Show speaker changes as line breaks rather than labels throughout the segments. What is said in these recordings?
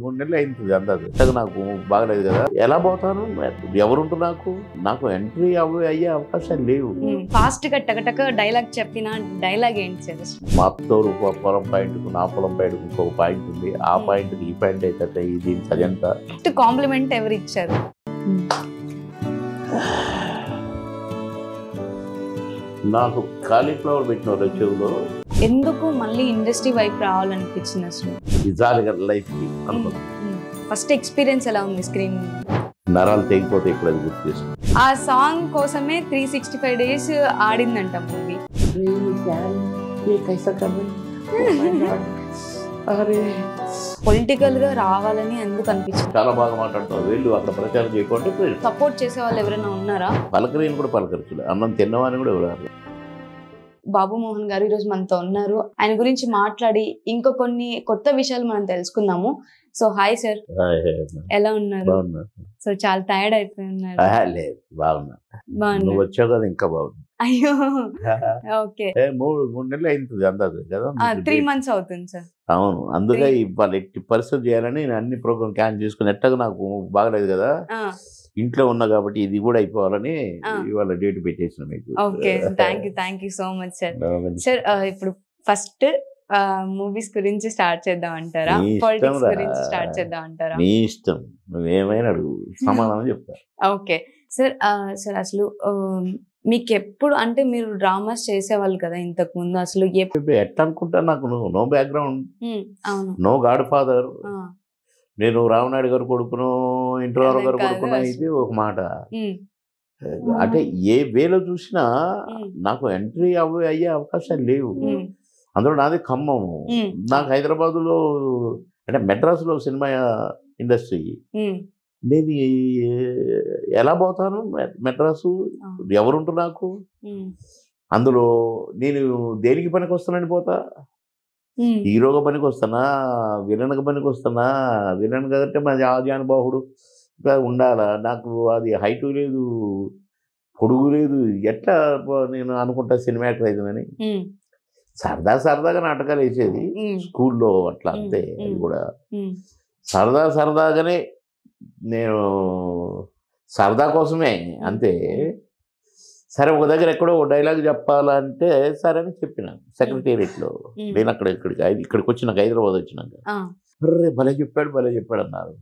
3 నెలలు అయింది అందాక. నాకు బాగలేదు కదా, ఎలా పోతాను, ఎవరుంటారు నాకు ఎంట్రీ అయ్యే అవకాశాలు లేవు.
ఫాస్ట్ గా టకటక డైలాగ్ చెప్పిన డైలాగ్ ఏంటి సార్?
మా తోరు పొలం పాయింట్కు నా పొలం పాయింట్కు ఇంకొక పాయింట్ ఉంది, ఆ పాయింట్కి ఈ పాయింట్ అయితే ఇది అదంతా.
కాంప్లిమెంట్ ఎవరు ఇచ్చారు?
నాకు కాలీఫ్లవర్ పెట్టిన చెవులో.
ఎందుకు మళ్ళీ ఇండస్ట్రీ వైపు రావాలనిపించింది అసలు?
నిజాలుగా లైఫ్కి అనుకున్నాను.
ఫస్ట్ ఎక్స్పీరియన్స్ ఎలా ఉంది స్క్రీన్?
నరాలు తెగిపోతే ఇప్పుడు అది గుర్తు చేసుకున్నాను.
ఆ సాంగ్ కోసమే 365 days ఆడిందంట మూవీ. పొలిటికల్ గా రావాలని ఎందుకు అనిపించింది?
చాలా బాగా మాట్లాడుతావు, వెళ్ళు అక్కడ ప్రచారం చేయకుండా.
సపోర్ట్ చేసే వాళ్ళు ఎవరైనా ఉన్నారా?
పలకరిని కూడా పలకరించలేదు, అన్నం తిన్నవాని కూడా ఎవరు.
బాబు మోహన్ గారు ఈరోజు మనతో ఉన్నారు. ఆయన గురించి మాట్లాడి ఇంకా కొన్ని కొత్త విషయాలు మనం తెలుసుకుందాము. సో హాయ్ సార్, ఎలా ఉన్నారు? సో చాలా టైర్డ్ అయిపోయి ఉన్నారు.
లేదు, బాగున్నా. నువ్వు వచ్చావు కదా, ఇంకా బాగుంది.
అయ్యో ఓకే.
3 నెలలు అయింది అందాక కదా,
3 months అవుతుంది సార్.
అవును, అందుకే ఇవాళ ఎట్టి పరిస్థితి చేయాలని నేను అన్ని ప్రోగ్రామ్ క్యాన్ చేసుకుని, ఎట్టగా నాకు బాగలేదు కదా, ఇంట్లో ఉన్నా కాబట్టి ఇది కూడా అయిపోవాలని ఇవాళ డేట్ పెట్టేసిన మీకు.
Okay, thank you so much sir. Sir ఇప్పుడు ఫస్ట్ మూవీస్ గురించి స్టార్ట్ చేద్దాం అంటారా, పాలిటిక్స్ గురించి స్టార్ట్ చేద్దాం అంటారా?
నీ ఇష్టం, నువ్వేమైనా అడుగు, సమాధానం చెప్తా.
Okay sir. సార్ అసలు మీకు ఎప్పుడు, అంటే మీరు డ్రామాస్ చేసేవాళ్ళు కదా ఇంతకు ముందు, అసలు
ఎట్లా అనుకుంటా, నాకు నో బ్యాక్గ్రౌండ్,
అవును,
నో గాడ్ ఫాదర్. నేను రామనాయుడు గారు కొడుకును, ఇంటర్వర్ గారు కొడుకును, ఇది ఒక మాట. అంటే ఏ వేలో చూసినా నాకు ఎంట్రీ అయ్యే అవకాశాలు లేవు. అందులో నాది ఖమ్మము, నాకు హైదరాబాదులో అంటే మెడ్రాస్లో సినిమా ఇండస్ట్రీ. నేను ఎలా పోతాను మెడ్రాసు, ఎవరుంటారు నాకు అందులో? నేను దేనికి పనికి వస్తానని పోతా? హీరోగా పనికి వస్తానా, విలన్గా పనికి వస్తానా? విలన్ కాబట్టి మాది ఆజానుబాహుడు ఉండాలా, నాకు అది హైటు లేదు, పొడుగు లేదు, ఎట్లా నేను అనుకుంటా సినిమా యాక్టర్ అవుతుందని. సరదాగా నాటకాలు వేసేది స్కూల్లో, అట్లా అంతే. అది కూడా సరదాగానే, నేను సరదా కోసమే అంతే. సరే, ఒక దగ్గర ఎక్కడో ఒక డైలాగ్ చెప్పాలంటే సరే అని చెప్పినాను సెక్రటేరియట్లో. నేను ఇక్కడికి వచ్చినాక, హైదరాబాద్ వచ్చినాక, అర్రే భలే చెప్పాడు అన్నారు.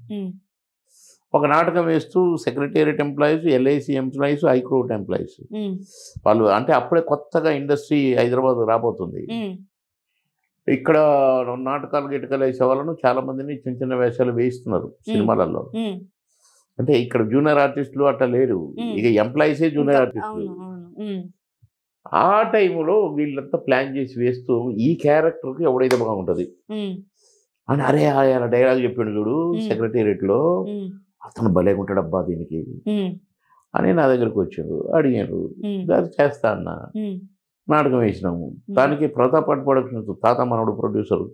ఒక నాటకం వేస్తూ secretariat employees, LIC employees, high court employees వాళ్ళు, అంటే అప్పుడే కొత్తగా ఇండస్ట్రీ హైదరాబాద్ రాబోతుంది. ఇక్కడ నాటకాలు గిటకాలు వేసే వాళ్ళను చాలా మందిని చిన్న వేషాలు వేయిస్తున్నారు సినిమాలలో. అంటే ఇక్కడ జూనియర్ ఆర్టిస్టులు అట్లా లేరు, ఇక ఎంప్లాయీసే జూనియర్ ఆర్టిస్టులు. ఆ టైంలో వీళ్ళంతా ప్లాన్ చేసి వేస్తూ, ఈ క్యారెక్టర్కి ఎవడైతే బాగుంటుంది అని, అరే ఆయన డైలాగ్ చెప్పాడు చూడు సెక్రటేరియట్లో, అతను భలేగుంటాడు అబ్బా దీనికి అని నా దగ్గరకు వచ్చాడు, అడిగాడు. అది చేస్తా అన్న, నాటకం వేసినాము. దానికి ప్రతాప్ పాట్ ప్రొడక్షన్స్ తాత మనవడు ప్రొడ్యూసర్,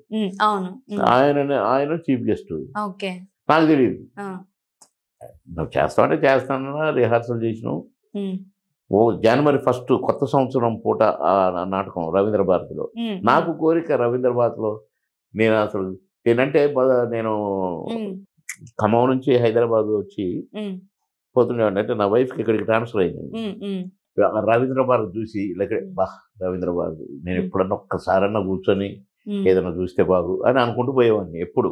ఆయన చీఫ్ గెస్ట్. నాకు తెలియదు, నువ్వు చేస్తావంటే చేస్తాను, రిహార్సల్ చేసినావు. జనవరి 1 కొత్త సంవత్సరం పూట ఆ నాటకం రవీంద్ర భారతిలో. నాకు కోరిక రవీంద్ర భారతిలో, నేను అసలు నేనంటే నేను ఖమ్మం నుంచి హైదరాబాద్ వచ్చి పోతుండేవాడిని. అంటే నా వైఫ్కి ఇక్కడికి ట్రాన్స్ఫర్ అయింది. రవీంద్ర భారతి చూసి రవీంద్ర భారతి నేను ఎప్పుడన్నా ఒక్కసారన్నా కూర్చొని ఏదైనా చూస్తే బాగు అని అనుకుంటూ పోయేవాడిని ఎప్పుడు.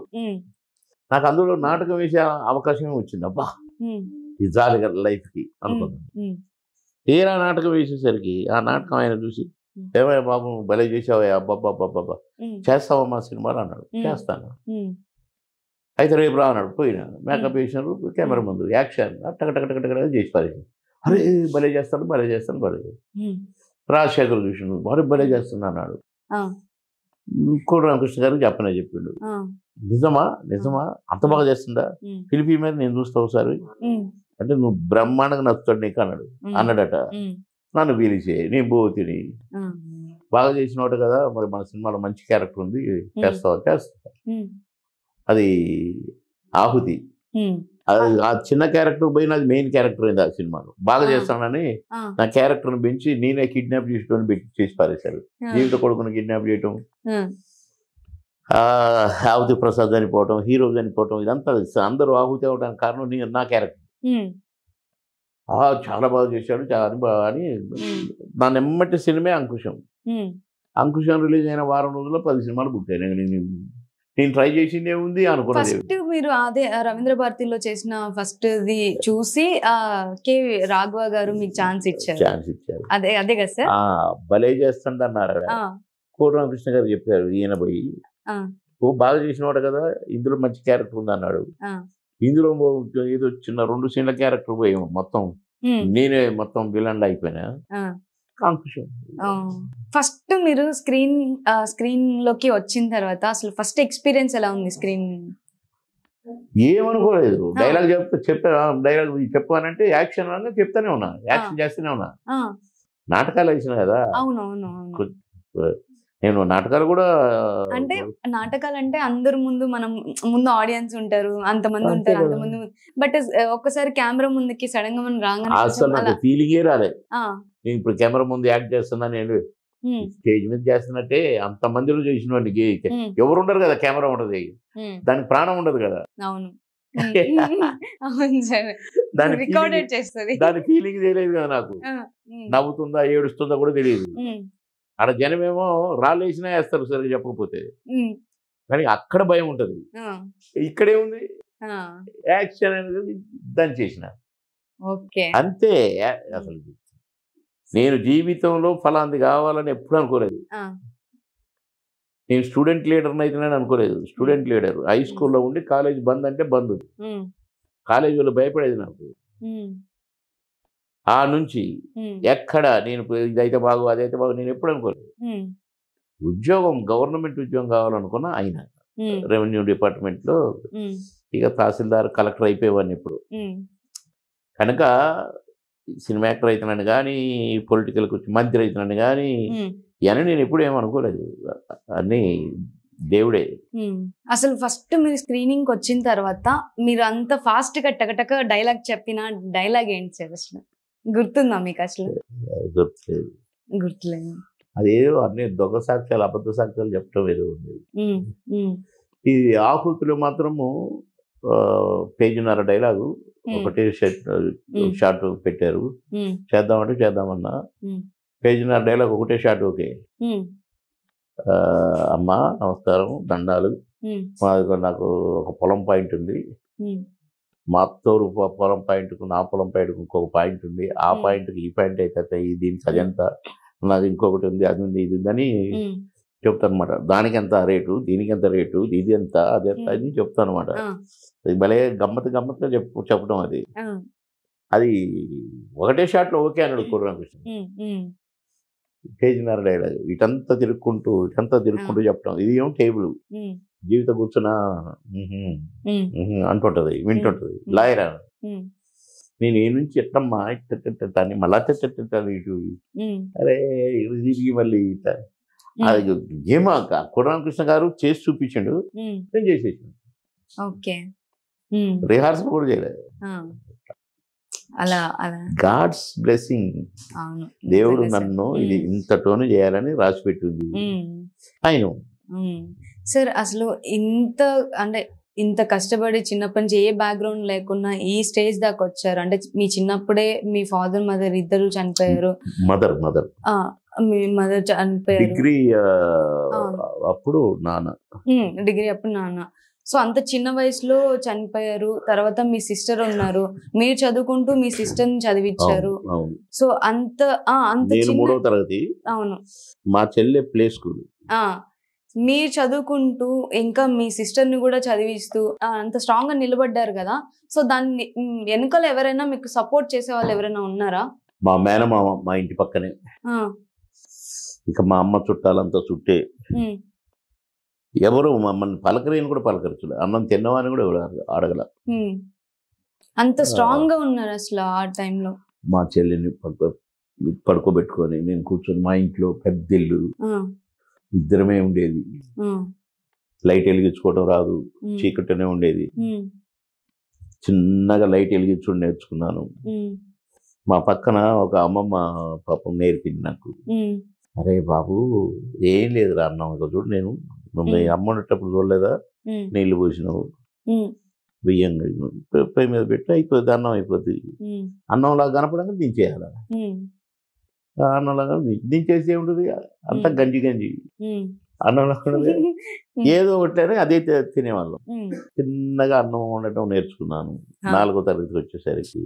నాకు అందులో నాటకం వేసే అవకాశమే వచ్చింది. అబ్బా ఇది జాలిగా లైఫ్కి అనుకున్నాను. తీరా నాటకం వేసేసరికి ఆ నాటకం ఆయన చూసి, ఏమయ్య బాబు భలే చేసావా, అబ్బాబ్బాబ్బా చేస్తావా మా సినిమాలో అన్నాడు. చేస్తాను, అయితే రేపు రా అన్నాడు. పోయినాను, మేకప్ వేసినారు, కెమెరా ముందు యాక్షన్ టకటకటకటక చేసి పారేసి, అరే భలే చేస్తాను. రాజశేఖర్ చూసిండు, మరి భలే చేస్తున్నా అన్నాడు. కోడి రామకృష్ణ గారికి చెప్పిండు, నిజమా అంత బాగా చేస్తుందా, ఫిలిపి మీద నేను చూస్తా ఒకసారి అంటే, నువ్వు బ్రహ్మాండంగా నచ్చుతాడు నీకు అన్నాడట. నన్ను పిలిచే, నేను పోతిని, బాగా చేసినవాడు కదా, మరి మన సినిమాలో మంచి క్యారెక్టర్ ఉంది, చేస్తా. అది ఆహుతి, ఆ చిన్న క్యారెక్టర్ పోయి నాది మెయిన్ క్యారెక్టర్ అయింది ఆ సినిమాలో. బాగా చేస్తానని నా క్యారెక్టర్ని పెంచి నేనే కిడ్నాప్ చేసుకొని చేసి పారేశారు. జీవిత కొడుకుని కిడ్నాప్ చేయటం, ఆహుతి ప్రసాద్ చనిపోవటం, హీరో చనిపోవటం, ఇదంతా అందరూ ఆహుతి అవడానికి కారణం నా క్యారెక్టర్. చాలా బాగా చేశాడు, చాలా బాగా అని నా నెమ్మటి సినిమా అంకుశం. అంకుశం రిలీజ్ అయిన వారం రోజుల్లో 10 సినిమాలు బుక్ అయినాయి. నేను ట్రై చేసింది ఏముంది అనుకున్నది.
ఫస్ట్ మీరు అదే రవీంద్ర భారతిలో చేసిన ఫస్ట్ ది చూసి కే రాఘవ గారు మీకు ఛాన్స్ ఇచ్చారు. అదే కదా సార్?
భలే చేస్తుంది అన్నారు. కోట రామకృష్ణ గారు చెప్పారు, ఈయన పోయి బాగా చేసినవాడు కదా, ఇందులో మంచి క్యారెక్టర్ ఉంది అన్నాడు. ఇందులో ఏదో చిన్న 2 సీన్ల క్యారెక్టర్ పోయి మొత్తం నేనే మొత్తం విలన్ అయిపోయినా. అంకుశం
ఫస్ట్ మీరు స్క్రీన్ లోకి వచ్చిన తర్వాత అసలు ఫస్ట్ ఎక్స్పీరియన్స్ ఎలా ఉంది? స్క్రీన్
ఏమనుకోలేదు. డైలాగ్ డైలాగ్ చెప్పానంటే యాక్షన్ అన్నా చెప్తానే ఉన్నా, యాక్షన్ చేస్తూనే ఉన్నా. నాటకాలు వేసిన కదా.
అవునవును.
నేను నాటకాలు కూడా
అంటే నాటకాలు అంటే అందరు మనం ముందు ఆడియన్స్ ఉంటారు, అంతమంది ఉంటారు, అంతమంది. బట్ ఒక్కసారి కెమెరా ముందుకి సడన్ గా మనం రాగానే
అసలు నాకు ఫీలింగే రాలే. నేను ఇప్పుడు కెమెరా ముందు యాక్ట్ చేస్తున్నా, నేను స్టేజ్ మీద చేస్తున్నట్టే అంత మందిలో చేసిన వాడికి ఎవరు ఉండరు కదా, కెమెరా ఉండదు, దానికి ప్రాణం ఉండదు కదా.
అవును,
దాని ఫీలింగ్ తెలియదు కదా నాకు. నవ్వుతుందా ఏడుస్తుందా కూడా తెలియదు. ఆడ జనమేమో రాళ్ళు వేసినా వేస్తారు సరిగ్గా చెప్పకపోతే, కానీ అక్కడ భయం ఉంటది. ఇక్కడే ఉంది యాక్షన్ అనేది, దాన్ని చేసిన అంతే. అసలు నేను జీవితంలో ఫలాంది కావాలని ఎప్పుడు అనుకోలేదు. నేను స్టూడెంట్ లీడర్ని అయితే అనుకోలేదు. స్టూడెంట్ లీడర్ హై స్కూల్లో ఉండి కాలేజ్ బంద్ అంటే బంద్, కాలేజీ వాళ్ళు భయపడేది నాకు. ఆ నుంచి ఎక్కడ నేను ఇదైతే బాగు అదైతే బాగు నేను ఎప్పుడు అనుకోలేదు. ఉద్యోగం గవర్నమెంట్ ఉద్యోగం కావాలనుకున్నా అయినా రెవెన్యూ డిపార్ట్మెంట్లో ఇక తహసీల్దార్ కలెక్టర్ అయిపోయేవాడిని ఇప్పుడు. కనుక సినిమా యాక్టర్ అవుతున్నాను కానీ, పొలిటికల్ మంత్రి అవుతున్నాను కానీ అని నేను ఎప్పుడు ఏమనుకోలేదు. అన్నీ దేవుడే.
అసలు ఫస్ట్ మీరు స్క్రీనింగ్ వచ్చిన తర్వాత మీరు అంత ఫాస్ట్ గా టకటక డైలాగ్ చెప్పిన డైలాగ్ ఏంటి సార్? అసలు గుర్తుందా మీకు? అసలు గుర్తులేదు.
అదేదో అన్ని దొంగ సాక్ష్యాలు అబద్ధ సాక్ష్యాలు చెప్పడం ఏదో ఉంది. ఈ ఆహుతిలో మాత్రము పేజీన్నర డైలాగు ఒకటే షార్ట్ పెట్టారు. చేద్దామంటే చేద్దామన్నా, పేజీన్నర డైలాగ్ ఒకటే షార్ట్. ఓకే అమ్మా నమస్కారం, దండాలు. నాకు ఒక పొలం పాయింట్ ఉంది, మా తోరు పొలం పాయింట్కు నా పొలం పాయింట్కు ఇంకొక పాయింట్ ఉంది, ఆ పాయింట్కి ఈ పాయింట్ అయితే దీనికి అదంతా, నాది ఇంకొకటి ఉంది, అది ఉంది, ఇది ఉందని చెప్తాను అనమాట. దానికి ఎంత రేటు, దీనికి ఎంత రేటు, ఇది ఎంత అది ఎంత అని చెప్తాను అనమాట. అది భలే గమ్మత్తుగా చెప్పడం. అది ఒకటే షాట్లో ఓకే అన్నాడు కోరరామకృష్ణ. పేజీన్నర డైలాగ్ ఇటంతా తిరుక్కుంటూ చెప్పడం. ఇది ఏమో టేబుల్ జీవిత కూర్చున్నా అంటుంటది, వింటుంటది. లాయర్ నేను ఏ నుంచి ఎట్టమ్మా ఇట్టని మళ్ళా ఇటు, అరే తిరిగి మళ్ళీ అది ఏమో కోరరామకృష్ణ గారు చేసి చూపించాడు, నేను చేసేసాను. రిహార్సల్ కూడా చేయలేదు. God's blessing. దేవుడు నన్ను ఇది ఇంతటోను చేయాలని రాసి పెట్టింది. ఆయన
సార్ అసలు ఇంత కష్టపడి చిన్నప్పటి నుంచి ఏ బ్యాక్గ్రౌండ్ లేకున్నా ఈ స్టేజ్ దాకా వచ్చారు అంటే మీ చిన్నప్పుడే మీ ఫాదర్ మదర్ ఇద్దరు చనిపోయారు. మీ మదర్ చనిపోయారు,
డిగ్రీ అప్పుడు నాన్న.
సో అంత చిన్న వయసులో చనిపోయారు. తర్వాత మీ సిస్టర్ ఉన్నారు, మీరు చదువుకుంటూ మీ సిస్టర్ ని చదివించారు. సో అంత
మూడో తరగతి.
అవును,
మా చెల్లె ప్లే స్కూల్.
మీరు చదువుకుంటూ ఇంకా మీ సిస్టర్ ని కూడా చదివిస్తూ అంత స్ట్రాంగ్ గా నిలబడ్డారు కదా. సో దాన్ని వెనకాల ఎవరైనా మీకు సపోర్ట్ చేసే వాళ్ళు ఎవరైనా ఉన్నారా?
మా మేనమామ మా ఇంటి పక్కనే. ఇంకా మా అమ్మ చుట్టాలంతా చుట్టే. ఎవరు మమ్మల్ని పలకరేని కూడా పలకరచు, అన్నం తిన్నవాని కూడా ఎవరు అడగల.
అంత స్ట్రాంగ్ గా ఉన్నారు అసలు ఆ టైంలో.
మా చెల్లిని పడుకోబెట్టుకొని నేను కూర్చొని, మా ఇంట్లో పెద్ద ఇల్లు, ఇద్దరమే ఉండేది. లైట్ వెలిగించుకోవడం రాదు, చీకటినే ఉండేది. చిన్నగా లైట్ వెలిగించుకొని నేర్చుకున్నాను. మా పక్కన ఒక అమ్మమ్మ పాపం నేర్పింది నాకు. అరే బాబు ఏం లేదురా అన్నాం, చూడు నేను నువ్వు అమ్మ ఉండేటప్పుడు చూడలేదా, నీళ్లు పోసినావు, బియ్యం పొయ్యి మీద పెట్టి అయిపోద్ది, అన్నం అయిపోద్ది. అన్నంలాగా కనపడంగా దించేయాలి. అన్నంలాగా దించేసి ఏముంటుంది, అంతా గంజి గంజి అన్నంలో ఏదో ఒకటి అదే తినేవాళ్ళం. చిన్నగా అన్నం వండటం నేర్చుకున్నాను 4వ తరగతికి వచ్చేసరికి.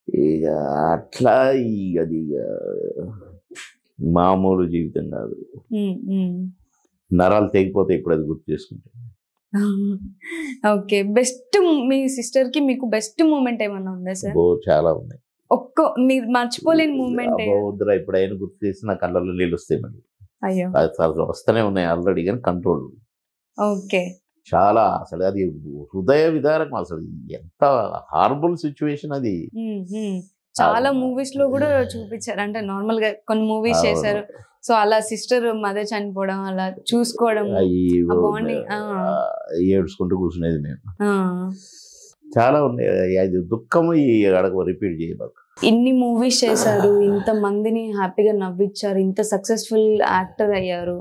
ఇక అట్లా అది మామూలు జీవితం కాదు, నరాలు తెగిపోతాయి ఇప్పుడు అది గుర్తు చేసుకుంటే.
ఓకే, బెస్ట్ మీ సిస్టర్ కి మీకు బెస్ట్ మూమెంట్ ఏమన్నా ఉందా సార్?
చాలా ఉన్నాయి.
మీరు మర్చిపోలేని మూమెంట్
వద్దురా, ఇప్పుడు అయినా గుర్తు చేసి నా కళ్ళల్లో నీళ్ళు వస్తాయి మళ్ళీ.
అయ్యో,
వస్తూనే ఉన్నాయి ఆల్రెడీ, కానీ కంట్రోల్.
ఓకే,
చాలా అసలు అది హృదయ విదారకం, అసలు ఎంత హార్బుల్ సిచ్యువేషన్ అది.
చాలా మూవీస్ లో కూడా చూపించారు, అంటే నార్మల్ గా కొన్ని మూవీస్ చేశారు. సో అలా సిస్టర్ మదర్ చనిపోవడం, అలా చూసుకోవడం,
ఏడ్చుకుంటూ కూర్చునేది మేము. చాలా ఉన్నాయి, అది దుఃఖము ఈ అడగ రిపీట్ చేయబాకు.
ఇన్ని మూవీస్ చేశారు, ఇంత మందిని హ్యాపీగా నవ్వించారు, ఇంత సక్సెస్ఫుల్ యాక్టర్ అయ్యారు.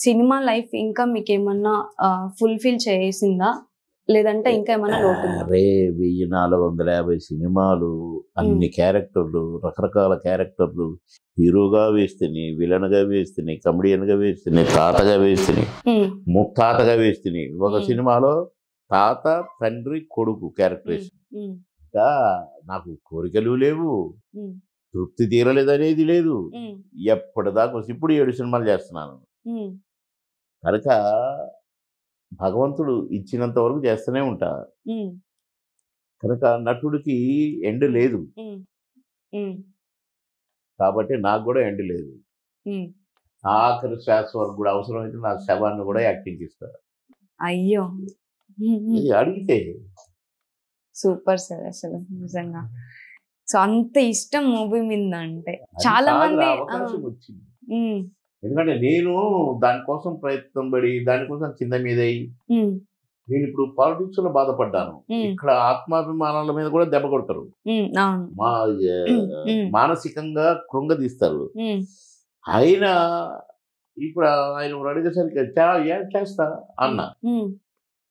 సినిమా లైఫ్ ఇంకా మీకు ఏమన్నా ఫుల్ఫిల్ చేసిందా, లేదంటే ఇంకా ఏమన్నా లోటు?
1450 సినిమాలు, అన్ని క్యారెక్టర్లు, రకరకాల క్యారెక్టర్లు, హీరోగా వేస్తున్నాయి, విలన్ గా వేస్తున్నాయి, కమెడియన్ గా వేస్తున్నాయి, తాతగా వేస్తున్నాయి, ముత్తాతగా వేస్తున్నాయి. ఒక సినిమాలో తాత, తండ్రి, కొడుకు క్యారెక్టరేషన్. నాకు కోరికలు లేవు, తృప్తి తీరలేదనేది లేదు. ఎప్పటిదాకా ఇప్పుడు 7 సినిమాలు చేస్తున్నాను కనుక భగవంతుడు ఇచ్చినంత వరకు చేస్తూనే ఉంటా. కనుక నటుడికి ఎండ్ లేదు, కాబట్టి నాకు కూడా ఎండ్ లేదు. ఆఖరి శ్వాస వరకు కూడా అవసరమైతే నా శవాన్ని కూడా యాక్టింగ్ ఇస్తారు.
అయ్యో,
అడిగితే.
సూపర్ సార్, అసలు నిజంగా. సో అంత ఇష్టం మూవీ మీద అంటే చాలా మంది
అవకాశం వచ్చింది. ఎందుకంటే నేను దానికోసం ప్రయత్నం పడి దానికోసం కింద మీద నేను ఇప్పుడు పాలిటిక్స్ లో బాధపడ్డాను. ఇక్కడ ఆత్మాభిమానాల మీద కూడా దెబ్బ కొడతారు, మానసికంగా కృంగదీస్తారు. అయినా ఇప్పుడు ఆయన అడిగేసరికి చేస్తా అన్న.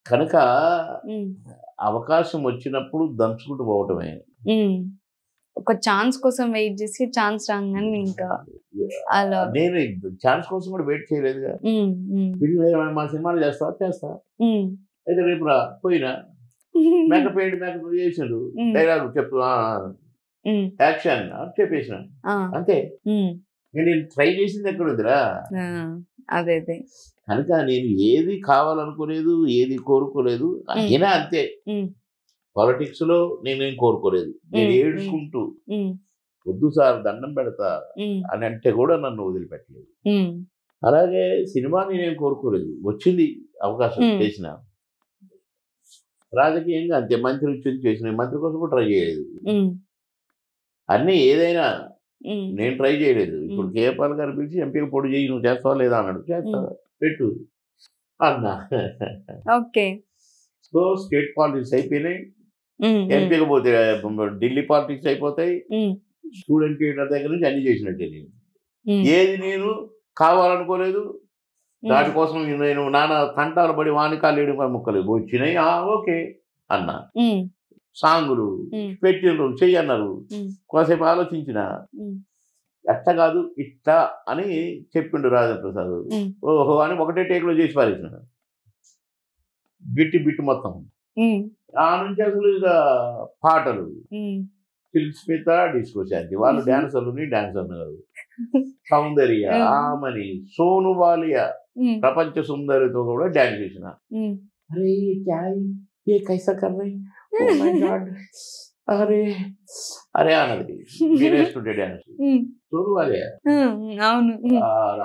కనుక అవకాశం వచ్చినప్పుడు దంచుకుంటూ పోవటమే.
ఒక ఛాన్స్ కోసం వెయిట్ చేసి ఛాన్స్ రాగానే ఇంకా అలా.
నేను ఛాన్స్ కోసం కూడా వెయిట్ చేయలేదుగా. మా సినిమాలు చేస్తా అయితే రేపు రా, పోయినా మేకప్ వేయండి, మేకప్ చేసాడు, డైలాగ్ చెప్పు, యాక్షన్ చెప్పేసిన, అంతే. నేను ట్రై చేసింది ఎక్కడ ఉందిరా.
అదే
కనుక నేను ఏది కావాలనుకోలేదు, ఏది కోరుకోలేదు, అయినా అంతే. పాలిటిక్స్ లో నేనేం కోరుకోలేదు. నేను ఏడ్చుకుంటూ వద్దు సార్ దండం పెడతా అని అంటే కూడా నన్ను వదిలిపెట్టలేదు. అలాగే సినిమా నేనేం కోరుకోలేదు, వచ్చింది అవకాశం, చేసిన. రాజకీయంగా అంతే, మంత్రి వచ్చి చేసిన, మంత్రి కోసం కూడా ట్రై చేయలేదు. అన్నీ ఏదైనా నేను ట్రై చేయలేదు. ఇప్పుడు కేపాల్ గారు పిలిచి ఎంపీకి పొడి చేయి, నువ్వు చేస్తావా లేదా అన్నాడు. చేస్తావా, పెట్టు అన్నా.
ఓకే,
సో స్టేట్ పాలిటిక్స్ అయిపోయినాయి, ఎంపీకి పోతే ఢిల్లీ పాలిటిక్స్ అయిపోతాయి. స్టూడెంట్ లీడర్ దగ్గర నుంచి అన్ని చేసినట్టే. నేను ఏది నేను కావాలనుకోలేదు, దానికోసం నేను నాన్న తంటాలు పడి వానికాలు ముక్కలు వచ్చినాయి. ఓకే అన్నా. సాంగులు పెట్టిండ్రు, చెయ్యన్నారు, కాసేపు ఆలోచించిన, ఎట్ట కాదు ఇట్లా అని చెప్పిండు రాజేంద్ర ప్రసాద్. ఓహో అని ఒకటే టేక్లో చేసి పారేసిన, బిట్టు మొత్తం. ఆ నుంచి అసలు ఇక పాటలు, స్మిత, డిస్కో శాంతి, వాళ్ళు డాన్సర్లు కాదు, సౌందర్య, ఆమని, సోను బాలియా, ప్రపంచ సుందరితో కూడా డాన్స్ చేసిన. అరే ఏ కైసా కర్ రహీ, ఓ మై గాడ్, అరే అరే అన్నది నేనేస్తుంటే డాన్స్. సోను బాలియా,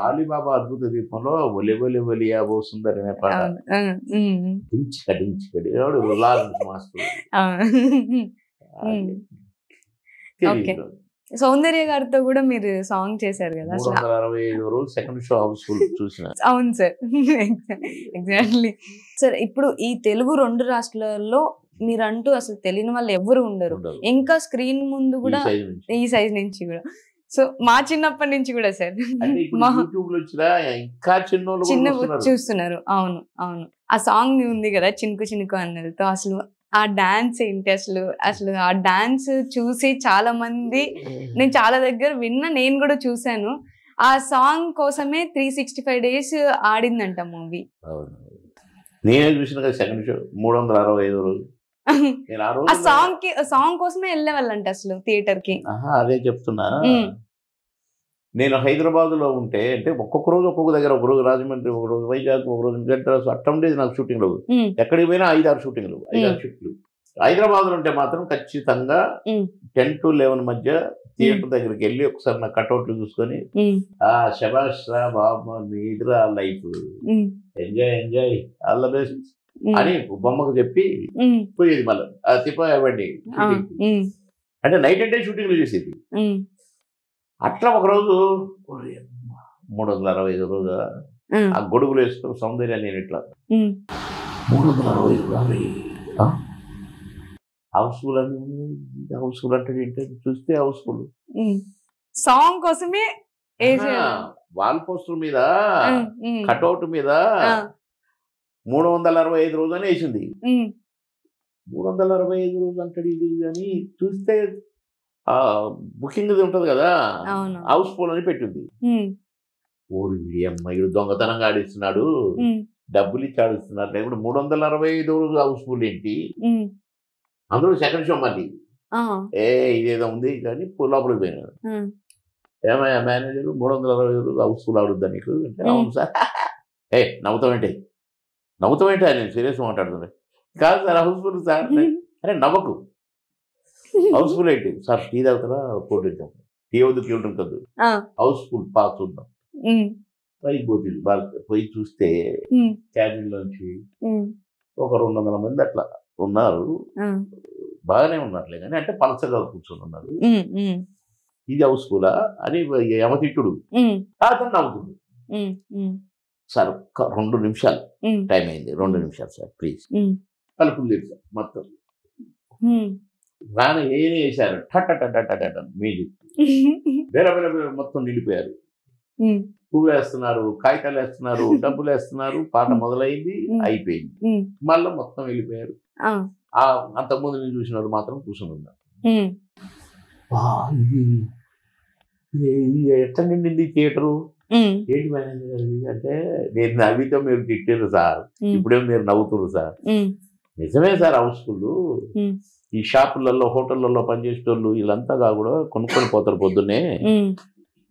అలీబాబా అద్భుత దీపంలో ఒలి ఒలి ఒలియా ఓ సుందరి అనే పాట, డించికడి మాస్టర్.
సౌందర్య గారితో కూడా మీరు సాంగ్ చేశారు కదా,
365 రోజులు సెకండ్ షో హౌస్ఫుల్ చూసిన.
అవును సార్, ఎగ్జాక్ట్లీ సార్. ఇప్పుడు ఈ తెలుగు 2 రాష్ట్రాలలో మీరంటూ అసలు తెలియని వాళ్ళు ఎవరు ఉండరు, ఇంకా స్క్రీన్ ముందు కూడా ఈ సైజ్ నుంచి కూడా. సో మా చిన్నప్పటి నుంచి కూడా సార్
అంటే ఇప్పుడు
మా
యూట్యూబ్ లో వచ్చినా ఇంకా చిన్నోళ్ళు కూడా
చిన్న
చూస్తున్నారు.
చూస్తున్నారు. అవును అవును. ఆ సాంగ్ ఉంది కదా చినుకు చినుకు అన్నదితో అసలు ఆ డాన్స్ ఏంటి అసలు అసలు ఆ డాన్స్ చూసి చాలా మంది నేను చాలా దగ్గర విన్నా, నేను కూడా చూసాను. ఆ సాంగ్ కోసమే 365 days ఆడిందంట మూవీ.
అవును. నేనే చూసిన కదా సెకండ్ షో 365 రోజులు. నేను ఆ
ఆ
రోజు
సాంగ్ కోసమే వెళ్ళేవాళ్ళంట అసలు థియేటర్ కి.
అదే చెప్తున్నా. నేను హైదరాబాద్ లో ఉంటే అంటే ఒక్కొక్క రోజు ఒక్కొక్క దగ్గర, ఒక రోజు రాజమండ్రి, ఒక రోజు వైజాగ్, ఒక రోజు గంటరాసు, అట్లా ఉండేది నాకు షూటింగ్లు. ఎక్కడికి పోయినా 5-6 షూటింగ్లు, 5-6 షిఫ్ట్లు. హైదరాబాద్ లో ఉంటే మాత్రం ఖచ్చితంగా 10 to 11 మధ్య థియేటర్ దగ్గరికి వెళ్ళి ఒకసారి నా కట్అవుట్లు చూసుకొని శబాష్ రా బాబు మీదిరా life, enjoy all the best అని బొమ్మకు చెప్పి పోయేది. మళ్ళీ తిప్పండి అంటే నైట్ అంటే షూటింగ్లు చేసేది. అట్లా ఒకరోజు 365 రోజు ఆ గొడుగులు వేసుకుని సౌందర్యాన్ని నేను ఇట్లా 365 హౌస్ఫుల్ అని హౌస్ఫుల్ అంటే ఏంటంటే చూస్తే హౌస్ఫుల్
సాంగ్ కోసమే
వాల్ పోస్టర్ మీద కట్అవుట్ మీద 365 రోజు అని వేసింది. 365 రోజు అంటాడు ఇది అని చూస్తే బుకింగ్ ఉంటుంది కదా, హౌస్ఫుల్ అని పెట్టింది. ఓరి అమ్మాయి దొంగతనంగా ఆడిస్తున్నాడు, డబ్బులు ఇచ్చి ఆడిస్తున్నారు. లేకపోతే 365 రోజు హౌస్ఫుల్ ఏంటి, అందులో సెకండ్ షో మళ్ళీ ఇదేదో ఉంది కానీ లోపలికి పోయినాడు. ఏమయ్యా మేనేజర్ 365 రోజు హౌస్ఫుల్ ఆడుద్దా నీకు అంటే, అవును సార్. నవ్వుతామేంటి నేను సీరియస్ మాట్లాడుతున్నా. కాదు సార్ హౌస్ఫుల్ సార్. అరే నవ్వకు, హౌస్ఫుల్ ఏంటి సార్, టీ తాగుతారా కోటి టీ వద్దు టీ ఉంటుంది కదా, హౌస్ఫుల్ పాస్ చూద్దాం. పైకి పోతుంది బాగా పోయి చూస్తే క్యాబిన్ లోంచి ఒక 200 మంది అట్లా ఉన్నారు. బాగానే ఉన్నారులే కానీ అంటే పలసగా కూర్చొని ఉన్నారు. ఇది హౌస్ఫులా అని యమతిట్టుడు అతను నవ్వుతుంది. సార్ ఒక్క 2 నిమిషాలు టైం అయింది, 2 నిమిషాలు సార్ ప్లీజ్. కలుపులు తెరిచారు మొత్తం రాన ఏం చేశారు, టట మ్యూజిక్ వేరే మొత్తం నిండిపోయారు. పువ్వు వేస్తున్నారు, కాగితాలు వేస్తున్నారు, డబ్బులు వేస్తున్నారు. పాట మొదలైంది, అయిపోయింది, మళ్ళీ మొత్తం వెళ్ళిపోయారు. అంతకుముందు నేను చూసిన వాళ్ళు మాత్రం కూర్చొని ఉన్నారు. ఎట్లా నిండింది థియేటరు, ఏంటి మేనేజర్ గారి అంటే, నేను నవ్వితో మీరు తిట్టారు సార్, ఇప్పుడే మీరు నవ్వుతున్నారు సార్. నిజమే సార్ హౌస్ఫుల్. ఈ షాపులలో హోటళ్లలో పనిచేసే వాళ్ళు వీళ్ళంతా కూడా కొనుక్కొని పోతారు పొద్దున్నే.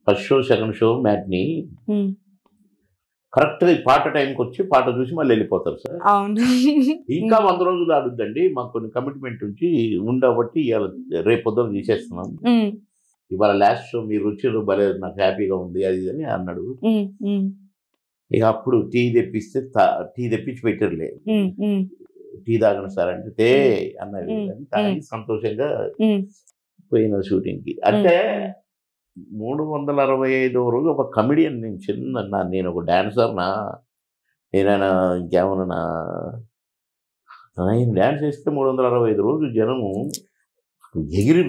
First show second show matinee కరెక్ట్గా పాట టైంకి వచ్చి పాట చూసి మళ్ళీ వెళ్ళిపోతారు సార్. ఇంకా 100 రోజులు ఆడుద్దండి, మాకు కొన్ని కమిట్మెంట్ నుంచి ఉండబట్టి ఇవాళ రేపు పొద్దున తీసేస్తున్నాం, ఇవాళ లాస్ట్ షో మీరు వచ్చారు భలే నాకు హ్యాపీగా ఉంది అది అని అన్నాడు. ఇక అప్పుడు టీ తెప్పించి పెట్టారులే, టీ తాగను సార్ అంటే అన్నది తాగి సంతోషంగా పోయిన షూటింగ్కి. అంటే 365 రోజు ఒక కమెడియన్ నేను నేను ఒక డాన్సర్నా, నేనైనా ఇంకేమన్నా నేను డ్యాన్స్ చేస్తే 365 రోజులు జనము ఎగిరి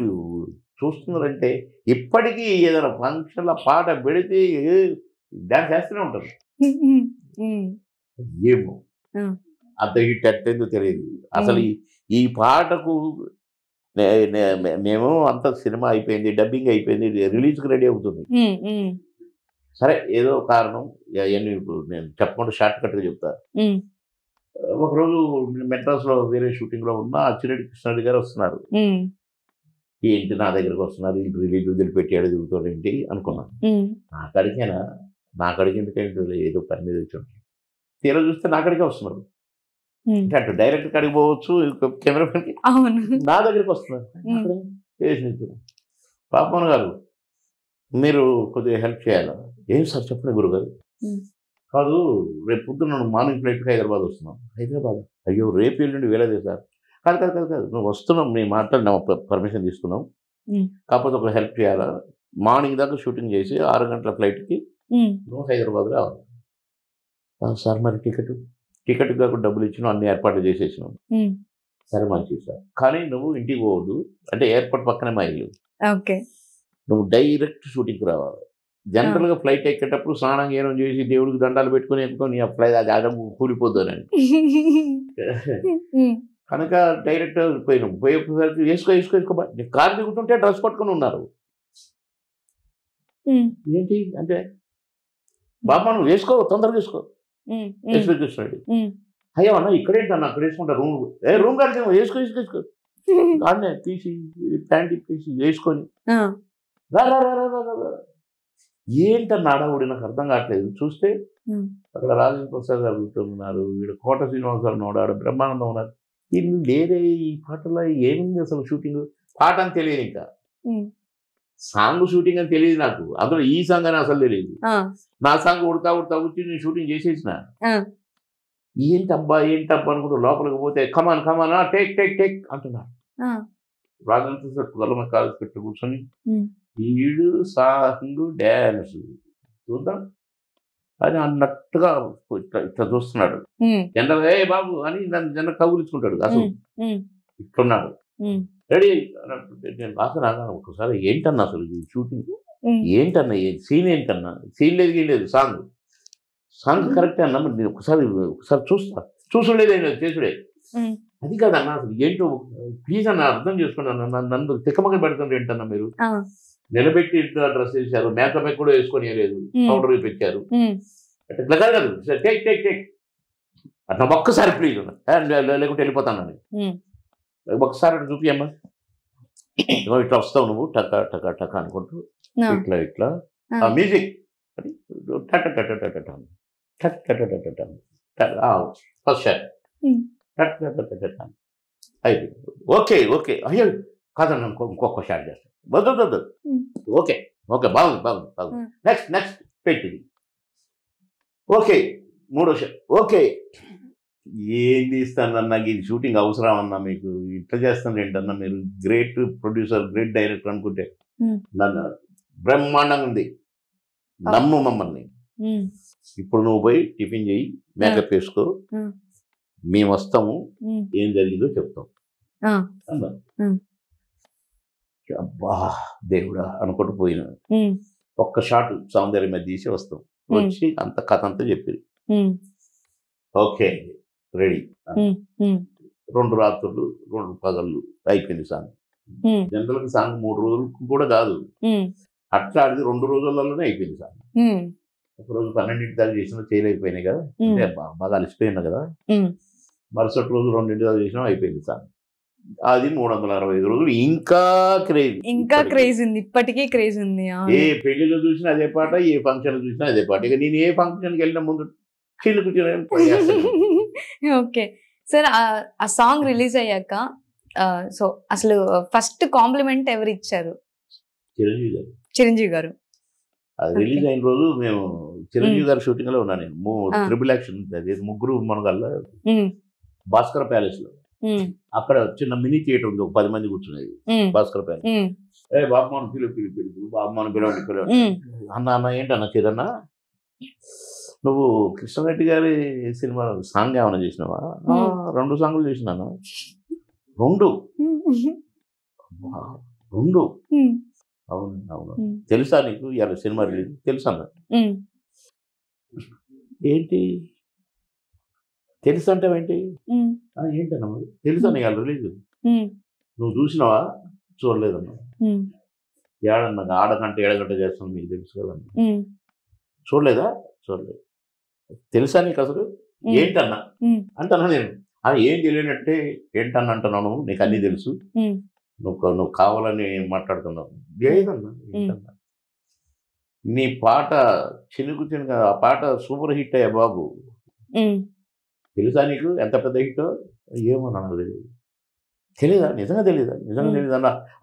చూస్తున్నారంటే ఇప్పటికీ ఏదైనా ఫంక్షన్ల పాట పెడితే డ్యాన్స్ చేస్తూనే ఉంటారు. ఏమో అంత హిట్ అట్టేందో తెలియదు అసలు. ఈ పాటకు మేము అంత సినిమా అయిపోయింది, డబ్బింగ్ అయిపోయింది, రిలీజ్కి రెడీ అవుతుంది. సరే ఏదో కారణం నేను చెప్పకుండా షార్ట్ కట్గా చెప్తా. ఒకరోజు మెడ్రాస్లో వేరే షూటింగ్లో ఉన్న అచ్చిరెడ్డి కృష్ణారెడ్డి గారు వస్తున్నారు. ఏంటి నా దగ్గరకు వస్తున్నారు, ఇంటి రిలీజ్ వదిలిపెట్టాడు తిరుగుతాడు ఏంటి అనుకున్నాను. నాకడికి ఎందుకంటే ఏదో పని మీద వచ్చి ఉంటాను. తీరా చూస్తే నాకడికే వస్తున్నారు. అంటే డైరెక్ట్ కడిగి పోవచ్చు, కెమెరా పనికి నా దగ్గరికి వస్తున్నారు. పాపమోహన్ గారు మీరు కొద్దిగా హెల్ప్ చేయాలా? ఏం సార్ చెప్పండి గురుగారు. కాదు రేపు పొద్దున్న మార్నింగ్ ఫ్లైట్కి హైదరాబాద్ వస్తున్నాం. హైదరాబాద్ అయ్యో రేపు ఎల్లుండి వేలేదే సార్. కాదు నువ్వు వస్తున్నాం, నేను మాట్లాడినా పర్మిషన్ తీసుకున్నాం, కాకపోతే ఒక హెల్ప్ చేయాలా, మార్నింగ్ దాకా షూటింగ్ చేసి 6 గంటల ఫ్లైట్కి నువ్వు హైదరాబాద్ రావాలి. సార్ మరి టికెట్ కాకుండా డబ్బులు ఇచ్చినావు, అన్ని ఏర్పాట్లు చేసేసినావు. సరే మంచిది సార్, కానీ నువ్వు ఇంటికి పోవద్దు అంటే ఎయిర్పోర్ట్ పక్కనే మా ఇల్లు, నువ్వు డైరెక్ట్ షూటింగ్కి రావాలి. జనరల్గా ఫ్లైట్ ఎక్కేటప్పుడు స్నానం గీనం చేసి దేవుడికి దండాలు పెట్టుకుని ఎక్కుకొని ఆ ఫ్లైట్ అది ఆడ కూలిపోద్దానని కనుక డైరెక్ట్ పోయినాం. పోయేసరికి వేసుకో కారు దిగుతుంటే డ్రెస్ పట్టుకుని ఉన్నారు. ఏంటి అంటే బాబా నువ్వు వేసుకో తొందరగా వేసుకో కృష్ణుడు. అయ్యో అన్న ఇక్కడేంటన్నా అక్కడ వేసుకుంటా రూమ్ కాడికి వేసుకో దాన్నే తీసి ప్యాంట్ తీసి వేసుకొని ఏంటన్నా ఆడవుడి నాకు అర్థం కావట్లేదు. చూస్తే అక్కడ రాజేంద్ర ప్రసాద్ గారు ఉన్నారు, వీడు కోట శ్రీనివాసరావు ఉన్నాడు, బ్రహ్మానందం ఉన్నారు. వీళ్ళు లేదే ఈ పాటలో ఏమింది అసలు షూటింగ్ పాట అని తెలియదు, ఇంకా సాంగ్ షూటింగ్ అని తెలియదు నాకు. అందులో ఈ సాంగ్ అని అసలు తెలియదు. నా సాంగ్ ఉడతా వచ్చి నేను షూటింగ్ చేసేసిన. ఏంటబ్బా అనుకుంటూ లోపలికి పోతే కమాన్ టేక్ అంటున్నారు. రాజేంద్ర ప్రసాద్ గొల్లమ కాలు పెట్టి కూర్చొని ఈడు సాంగ్ డ్యాన్స్ చూద్దాం అని అన్నట్టుగా ఇట్లా చూస్తున్నాడు. జనరల్గా ఏ బాబు అని నన్ను జనరల్ కబులించుకుంటాడు. అసలు ఇట్లున్నాడు రెడీ నేను రాసరా ఒకసారి ఏంటన్నా అసలు ఇది షూటింగ్ ఏంటన్నా సీన్ ఏంటన్నా సీన్ లేదు సాంగ్ కరెక్టే అన్నా నేను ఒకసారి చూసుడేదైనా చేసుడే అది కాదన్నా అసలు ఏంటో ప్లీజ్ అన్న అర్థం చేసుకున్నాను. నన్ను తిక్కమక పెడుతుంది ఏంటన్నా మీరు నిలబెట్టి ఇంట్లో డ్రెస్ వేసారు, మేకప్ కూడా వేసుకొని లేదు, పౌడర్ పెట్టారు ఇట్లా కాదు టేక్ అట్లా ఒక్కసారి ప్లీజ్ లేకుంటే వెళ్ళిపోతానని ఒకసారి చూపియమ్మా ఇట్లా వస్తావు నువ్వు టక అనుకుంటూ ఇట్లా మ్యూజిక్ ఫస్ట్ షాట్ ఓకే అయ్యో కాదన్న ఇంకొక షాట్ చేస్తాను వద్దు ఓకే బాగుంది నెక్స్ట్ పెట్టింది ఓకే మూడో షాట్ ఓకే ఏంది ఇస్తానన్నా ఇది షూటింగ్ అవసరం అన్నా మీకు ఇట్లా చేస్తాను ఏంటన్నా మీరు గ్రేట్ ప్రొడ్యూసర్ గ్రేట్ డైరెక్టర్ అనుకుంటే నన్ను బ్రహ్మాండంగా ఉంది నమ్ము మమ్మల్ని ఇప్పుడు నువ్వు పోయి టిఫిన్ చేయి మేకప్ వేసుకో మేము వస్తాము ఏం జరిగిందో చెప్తాం అన్నా. అబ్బా దేవుడా అనుకుంటూ పోయినా ఒక్క షాట్ సౌందర్యం మీద తీసి వస్తాం వచ్చి అంత కథ అంతా చెప్పారు. ఓకే రెడీ 2 రాత్రులు 2 పగళ్ళు అయిపోయింది సాంగ్. జనరల్గా సాంగ్ 3 రోజులకు కూడా కాదు, అట్లా ఆడిది 2 రోజులలోనే అయిపోయింది సాంగ్. ఒకరోజు 12 దాకా చేసినా చేయలేకపోయినాయి కదా, అంటే బాగా అలసిపోయినా కదా, మరుసటి రోజు 2 దాకా చేసినా అయిపోయింది సాంగ్. అది 365 రోజులు ఇంకా
క్రేజ్ ఉంది, ఇప్పటికీ క్రేజ్ ఉంది.
ఏ పెళ్లిలో చూసినా అదే పాట, ఏ ఫంక్షన్ చూసినా అదే పాట. ఇక నేను ఏ ఫంక్షన్కి వెళ్ళిన ముందు
ఓకే సార్, ఆ సాంగ్ రిలీజ్ అయ్యాక సో అసలు ఫస్ట్ కాంప్లిమెంట్ ఎవరు ఇచ్చారు? చిరంజీవి గారు.
అది రిలీజ్ అయిన రోజు మేము చిరంజీవి గారి షూటింగ్ లో ఉన్నా నేను. ట్రిపుల్ యాక్షన్ ముగ్గురు మనగల్ల భాస్కర్ ప్యాలెస్ లో, అక్కడ చిన్న మినీ థియేటర్ ఉంది, 10 మంది కూర్చునేది భాస్కర్ ప్యాలెస్. బాబుమాను పిలుపు బాబుమాను పిలవండి అన్న ఏంటన్నా చిరన్న నువ్వు కృష్ణారెడ్డి గారి సినిమా సాంగ్ ఏమైనా చేసినావా? 2 సాంగులు చేసినాను. 2 అవును తెలుసా నీకు ఇవాళ సినిమా రిలీజ్ తెలుసా అన్న? ఏంటి తెలుసు అంటే ఏంటి ఏంటన్నా మరి తెలుసా నీకు ఇవాళ రిలీజ్ నువ్వు చూసినావా? చూడలేదన్నా. ఏడన్నా ఆడకంటే 7 గంట చేస్తాను మీకు తెలుసు కదన్నా. చూడలేదు. తెలుసా నీకు అసలు ఏంటన్నా అంటన్నా నేను. ఏం తెలియనట్టే ఏంటన్నా అంటున్నాను, నీకు అన్నీ తెలుసు, నువ్వు కావాలని మాట్లాడుతున్నావు. లేదన్నా ఏంటన్నా నీ పాట చినుకు ఆ పాట సూపర్ హిట్ అయ్యా బాబు, తెలుసా నీకు ఎంత పెద్ద హిట్? ఏమో నాకు తెలీదా నిజంగా తెలీదా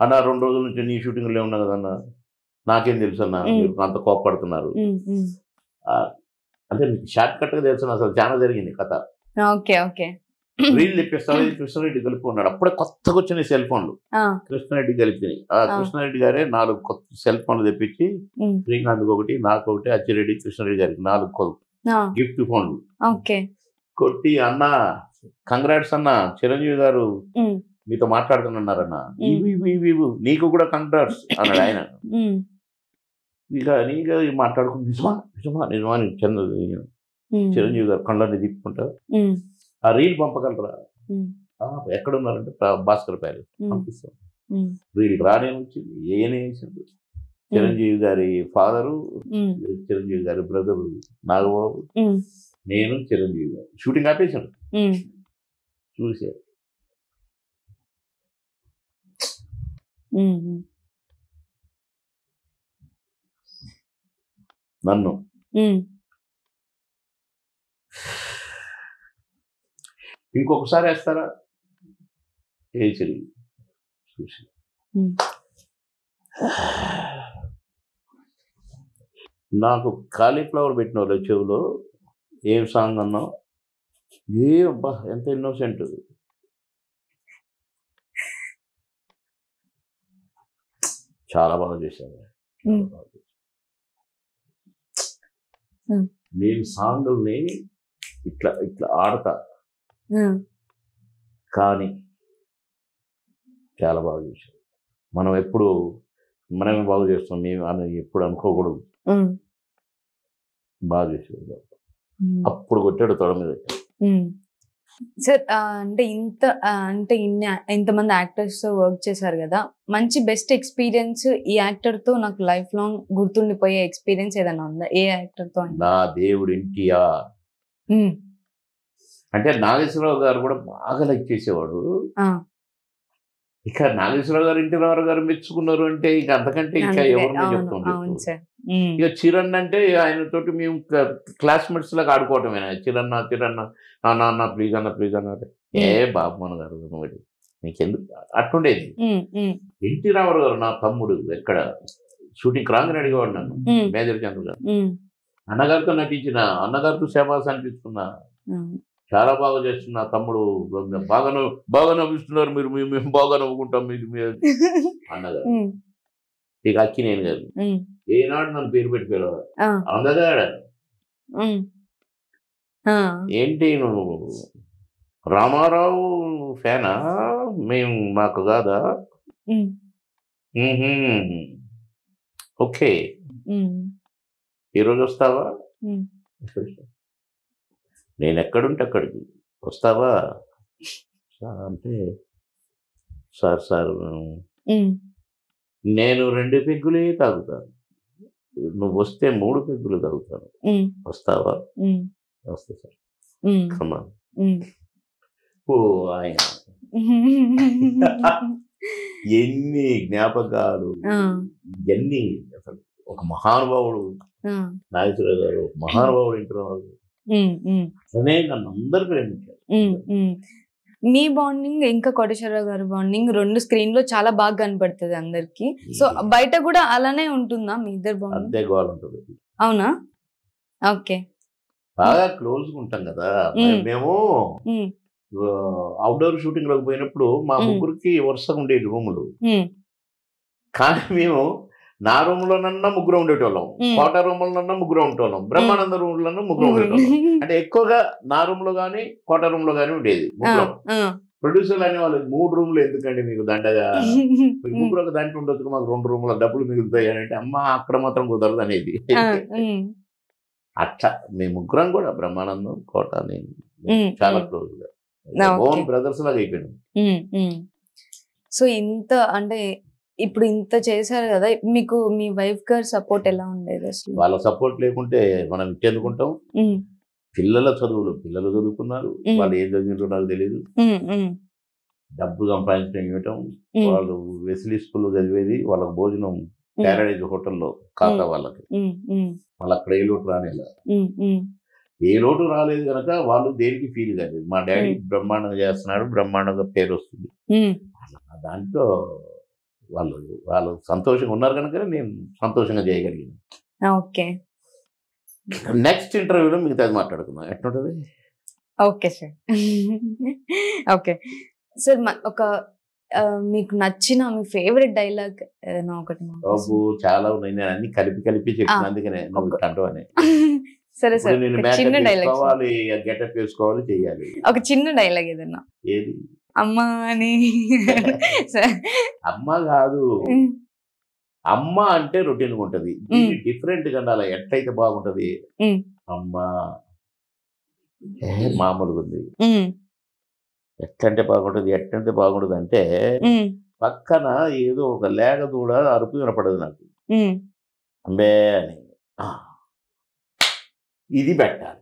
అన్న 2 రోజుల నుంచి నీ షూటింగ్లో ఉన్నా కదన్నా, నాకేం తెలుసు అన్న, మీరు అంత కోప్పడుతున్నారు అంటే మీకు షార్ట్ కట్ గా తెలుసు. అసలు చాలా జరిగింది కథ. రీల్ తెప్పిస్తాడు కృష్ణారెడ్డి కలిపి ఉన్నాడు. అప్పుడే కొత్తగా వచ్చినాయి సెల్ ఫోన్లు, కృష్ణారెడ్డి కలిపినాయి. కృష్ణారెడ్డి గారే 4 కొత్త సెల్ ఫోన్లు తెప్పించి శ్రీకాంత్ ఒకటి, నాకు ఒకటి, అచ్చిరెడ్డి కృష్ణారెడ్డి గారికి 4 గిఫ్ట్ ఫోన్లు కొట్టి, అన్న కంగ్రాట్స్ అన్న చిరంజీవి గారు మీతో మాట్లాడుతున్నారన్న, ఇవి నీకు కూడా కంగ్రాట్స్ అన్నాడు ఆయన. ఇక నీకు మాట్లాడుకుని నిజమా నిజమా నిజమా అని చిరంజీవి గారు కళ్ళని తిప్పుకుంటా, ఆ రీల్ పంపగలరా, ఎక్కడున్నారంటే భాస్కర్ ప్యాలెస్ పంపిస్తాం. రీల్ రానే వచ్చింది, ఏనే వేసింది. చిరంజీవి గారి ఫాదరు, చిరంజీవి గారి బ్రదరు నాగబాబు, నేను, చిరంజీవి గారు షూటింగ్ ఆపేశాను. చూశారు నన్ను. ఇంకొకసారి వేస్తారా వేసి చూసి నాకు కాలీఫ్లవర్ పెట్టిన వాళ్ళు చెవులో ఏం సాంగ్ అన్నావు, అబ్బా ఎంత ఇన్నోసెంట్. చాలా బాగా చేశాను. నేను సాంగుల్ని ఇట్లా ఇట్లా ఆడతా, కానీ చాలా బాగా చేశాను. మనమే బాగా చేస్తాం మేము అని ఎప్పుడు అనుకోకూడదు. బాగా చేసేది. అప్పుడు కొట్టాడు తొడ మీద.
సార్ అంటే ఇంతమంది యాక్టర్స్ తో వర్క్ చేశారు కదా, మంచి బెస్ట్ ఎక్స్పీరియన్స్ ఈ యాక్టర్ తో నాకు లైఫ్ లాంగ్ గుర్తుండిపోయే ఎక్స్పీరియన్స్ ఏదైనా ఉందా? ఏ యాక్టర్ తో?
నా దేవుడు ఎన్టీఆర్. అంటే నాగేశ్వరరావు గారు కూడా బాగా లైక్ చేసేవాడు. ఇక నాగేశ్వరరావు గారు, ఎన్టీఆర్ గారు మెచ్చుకున్నారు అంటే ఇక అంతకంటే ఇంకా ఎవరిని చెప్తాం. ఇక చిరణ్ అంటే ఆయనతోటి మేము క్లాస్మేట్స్ లాగా ఆడుకోవటమేనా, చిరన్న అన్న ప్లీజ్ అన్న ఏ బాబుమోహన్ గారు నీకెందుకు అట్టుండేది. ఎన్టీ రామారావు గారు నా తమ్ముడు, ఎక్కడ షూటింగ్ రాంగని అడిగేవాడు నన్ను, మేజర్ చంద్ర గారు. అన్నగారితో నటించిన, అన్నగారితో సేవాస్ అనిపించుకున్నా, చాలా బాగా చేస్తున్నా తమ్ముడు, బాగా నవ్విస్తున్నారు మీరు, మేము బాగా నవ్వుకుంటాం మీరు అన్నగారు. ఇక అక్కినేని గారు ఏనాడు నన్ను పేరు పెట్టారు, అందగాడు ఏంటి నువ్వు రామారావు ఫ్యానా, మేము మాకు కాదా, ఓకే ఈరోజు వస్తావా, నేను ఎక్కడుంటే అక్కడికి వస్తావా అంటే, సార్ నేను 2 పెగ్గులే తాగుతాను, నువ్వు వస్తే 3 పెగ్గులు తాగుతాను, వస్తావా? వస్తా సార్, కమా. ఓ ఆయన ఎన్ని జ్ఞాపకాలు, ఎన్ని అసలు. ఒక మహానుభావుడు నాగేశ్వరరావు గారు, ఒక మహానుభావుడు ఇంటున్నారు. అనే నన్ను అందరు ప్రేమించారు.
మీ బాండింగ్ ఇంకా కోటేశ్వరరావు గారి బాండింగ్ 2 స్క్రీన్ లో చాలా బాగా కనపడుతుంది అందరికి. సో బయట కూడా అలానే ఉంటుందా మీ ఇద్దరు బాండింగ్?
అంతే గోల్ ఉంటుంది.
అవునా? ఓకే.
బాగా క్లోజ్ గా ఉంటాం కదా మేము. అవుట్డోర్ షూటింగ్ లోకి పోయినప్పుడు మా ముగ్గురికి వరుసగా ఉండేది రూములు. కానీ మేము నా రూమ్ లోనన్నా ముగ్గురు ఉండేటోళ్ళం, కోట రూమ్ లోనన్నా ముగ్గురు ఉండేటోళ్ళం, బ్రహ్మానంద రూమ్ లోనన్నా ముగ్గురు ఉండేటోళ్ళం. అంటే ఎక్కువగా నా రూమ్ లో గానీ కోట రూమ్ లో గానీ ఉండేది. ప్రొడ్యూసర్లు అనే వాళ్ళు 3 రూమ్లు ఎందుకండి మీకు దండగా, ముగ్గురు ఒక దాంట్లో ఉండొచ్చు, మాకు 2 రూమ్ల డబ్బులు మిగులుతాయి అని అంటే, అమ్మ అక్కడ మాత్రం కుదరదు అనేది. అట్లా మేము ముగ్గురం కూడా బ్రహ్మానందం, కోట, నేను చాలా క్లోజ్ గా ఓన్ బ్రదర్స్ లాగా అయిపోయాను.
సో ఇంత అంటే ఇప్పుడు ఇంత చేశారు కదా, మీకు మీ వైఫ్ గారి సపోర్ట్ ఎలా ఉండేది అసలు?
వాళ్ళ సపోర్ట్ లేకుంటే మనం ఇంకెందుకుంటాం. పిల్లల చదువులు పిల్లలు చదువుకున్నారు, వాళ్ళు ఏం చదివినో నాకు తెలియదు. డబ్బు సంపాదించడం ఇవ్వటం, వాళ్ళు వెసిలీ స్కూల్లో చదివేది, వాళ్ళకి భోజనం ప్యారడైజ్ హోటల్లో ఖాతా వాళ్ళకి. వాళ్ళు అక్కడ ఏ లోటు రానేలా, ఏ లోటు రాలేదు కనుక వాళ్ళు దేనికి ఫీల్ కాలేదు. మా డాడీ బ్రహ్మాండంగా చేస్తున్నాడు, బ్రహ్మాండంగా పేరు వస్తుంది, దాంట్లో వాళ్ళు సంతోషంగా ఉన్నారు కనుక నేను సంతోషంగా చేయగలిగాను.
ఓకే,
నెక్స్ట్ ఇంటర్వ్యూలో మిగతాది మాట్లాడుకుందాం, ఎట్లుంటుంది?
Okay sir. ఓకే సార్, ఒక మీకు నచ్చిన మీ ఫేవరెట్ డైలాగ్ ఏదైనా ఒకటి?
బాబు చాలా ఉన్నాయి, నేను అన్ని కలిపి చెప్పిన, అందుకనే నువ్వు కంటవనే.
సరే సార్,
నేను చిన్న డైలాగ్ కావాలి, గెటప్ వేసుకోవాలి, చెయ్యాలి.
ఒక చిన్న డైలాగ్ ఏదైనా.
ఏది?
అమ్మ అని
అమ్మ కాదు, అమ్మ అంటే రొటీన్గా ఉంటది, డిఫరెంట్ గా ఉండాలి. ఎట్లయితే బాగుంటది అమ్మ మామూలుగా ఉంది. ఎట్లంటే బాగుంటది, ఎట్లంటే బాగుంటది అంటే పక్కన ఏదో ఒక లేగ దూడ అరుపు వినపడదు నాకు. అంబే అని ఇది పెట్టాలి,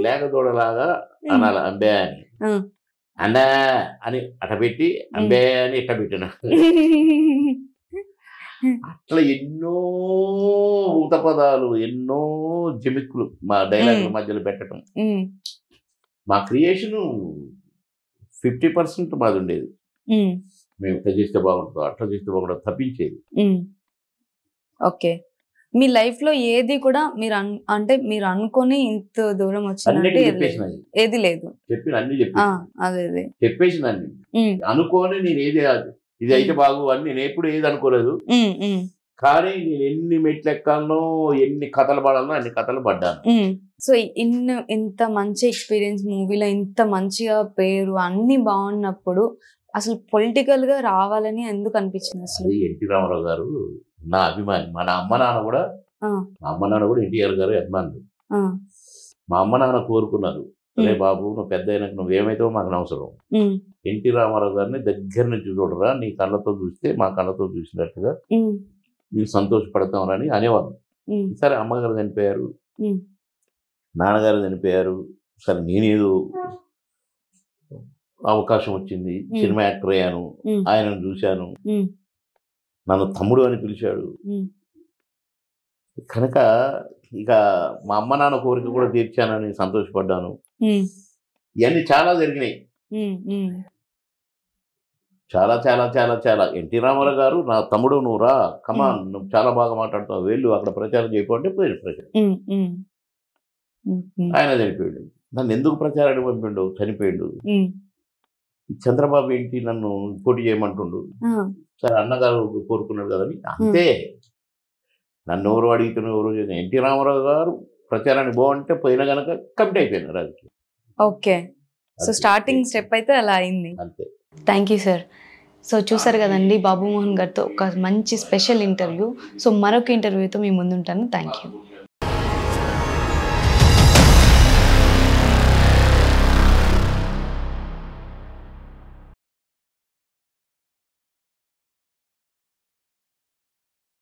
లేగ దూడలాగా అనాలి అంబే అని. అండా అని అట పెట్టి అంబే అని ఇట్ట పెట్టిన. అట్లా ఎన్నో ఊత పదాలు, ఎన్నో జిమిక్కులు మా డైలాగుల మధ్యలో పెట్టడం. మా క్రియేషన్ 50% మాది ఉండేది. మేము ఇట్లా చేస్తే బాగుంటుందో, అట్లా చేస్తే బాగుంటుందో తప్పించేది.
ఓకే, మీ లైఫ్ లో ఏది కూడా మీరు అంటే మీరు అనుకొని ఇంత దూరం వచ్చిందంటే ఏది లేదు.
చెప్పిన అన్ని
అదే
చెప్పేసిన అన్ని అనుకోని నేను ఏది ఇది అయితే బాగు అని నేను ఎప్పుడు ఏది అనుకోలేదు. కానీ నేను ఎన్ని మెట్లు ఎక్కాలనో, ఎన్ని కథలు పడాలనో అన్ని కథలు పడ్డాను.
సో ఇంత మంచి ఎక్స్పీరియన్స్ మూవీలో, ఇంత మంచిగా పేరు అన్ని బాగున్నప్పుడు అసలు పొలిటికల్ గా రావాలని ఎందుకు అనిపించింది అసలు?
ఎన్టీ రామారావు గారు నా అభిమాని. మా అమ్మ నాన్న కూడా ఎన్టీఆర్ గారు అభిమానులు. మా అమ్మ నాన్న కోరుకున్నారు, అరే బాబు నువ్వు పెద్ద అయినాక నువ్వేమైతావో మాకు అవసరం, ఎన్టీ రామారావు గారిని దగ్గర నుంచి చూడరా, నీ కళ్ళతో చూస్తే మా కళ్ళతో చూసినట్టుగా నీకు సంతోషపడతామని అనేవాళ్ళు. సరే అమ్మగారు చనిపోయారు, నాన్నగారు చనిపోయారు, సరే నేనేదో అవకాశం వచ్చింది, సినిమా యాక్టర్ అయ్యాను, ఆయనను చూశాను, నన్ను తమ్ముడు అని పిలిచాడు. కనుక ఇక మా అమ్మ నాన్న కోరిక కూడా తీర్చానని సంతోషపడ్డాను. ఇవన్నీ చాలా జరిగినాయి, చాలా చాలా చాలా చాలా. ఎన్టీ రామారావు గారు నా తమ్ముడు, నువ్వు రా, కమాన్, నువ్వు చాలా బాగా మాట్లాడుతావు, వెళ్ళు అక్కడ ప్రచారం చేయకపోతే పోయిన ప్రచారం. ఆయన చనిపోయాడు, నన్ను ఎందుకు ప్రచారానికి పంపిండు, చనిపోయాడు. చంద్రబాబు ఏంటి నన్ను పోటీ చేయమంటుండు, సరే అన్నగారు కోరుకున్నాడు కదని అంతే. నన్ను ఎవరు అడిగితే ఎవరు ఎన్టీ రామారావు గారు ప్రచారానికి బాగుంటే పోయినా కనుక కమిట్ అయిపోయినారు రాజకీయం.
ఓకే, సో స్టార్టింగ్ స్టెప్ అయితే అలా అయింది.
అంతే.
Thank you sir. సో చూసారు కదండి బాబు మోహన్ గారితో ఒక మంచి స్పెషల్ ఇంటర్వ్యూ. సో మరొక ఇంటర్వ్యూతో మీ ముందుంటాను. Thank you.